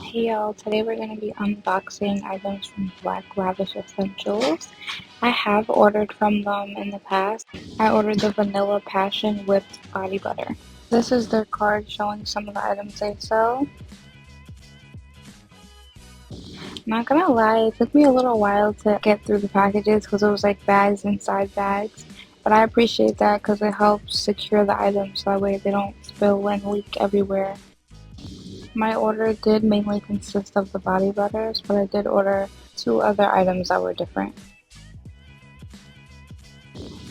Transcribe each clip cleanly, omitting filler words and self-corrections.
Hey y'all, today we're going to be unboxing items from Lavish Essentials. I have ordered from them in the past. I ordered the Vanilla Passion Whipped Body Butter. This is their card showing some of the items they sell. Not gonna lie, it took me a little while to get through the packages because it was like bags inside bags. But I appreciate that because it helps secure the items so that way they don't spill and leak everywhere. My order did mainly consist of the body butters, but I did order two other items that were different.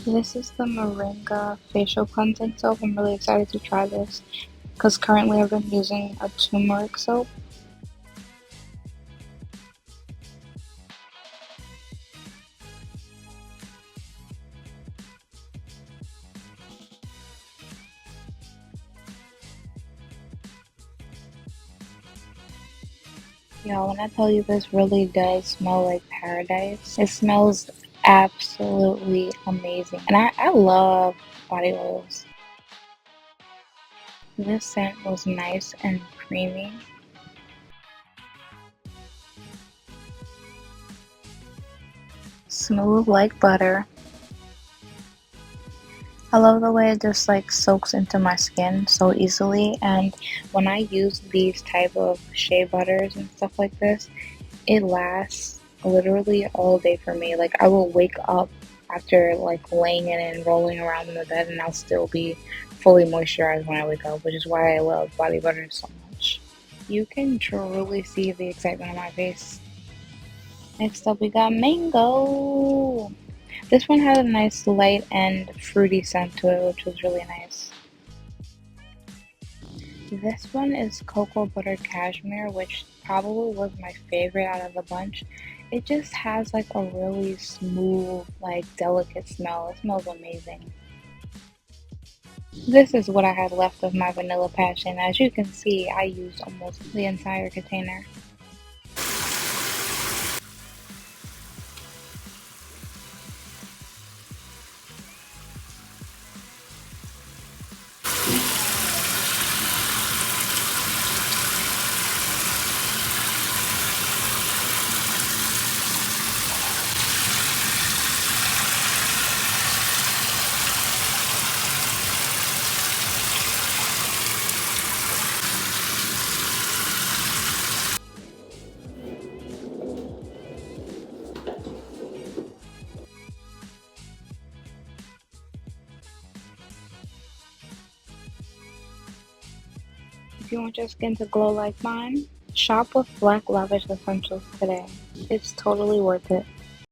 This is the Moringa facial cleansing soap. I'm really excited to try this because currently I've been using a turmeric soap. Y'all, when I tell you this really does smell like paradise, it smells absolutely amazing. And I love body oils. This scent was nice and creamy. Smooth like butter. I love the way it just like soaks into my skin so easily, and when I use these type of shea butters and stuff like this, it lasts literally all day for me. Like I will wake up after like laying in it and rolling around in the bed and I'll still be fully moisturized when I wake up, which is why I love body butter so much. You can truly see the excitement on my face. Next up we got mango. This one had a nice light and fruity scent to it, which was really nice. This one is cocoa butter cashmere, which probably was my favorite out of the bunch. It just has like a really smooth, like delicate smell. It smells amazing. This is what I had left of my vanilla passion. As you can see, I used almost the entire container. If you want your skin to glow like mine, shop with Lavish Essentials today. It's totally worth it.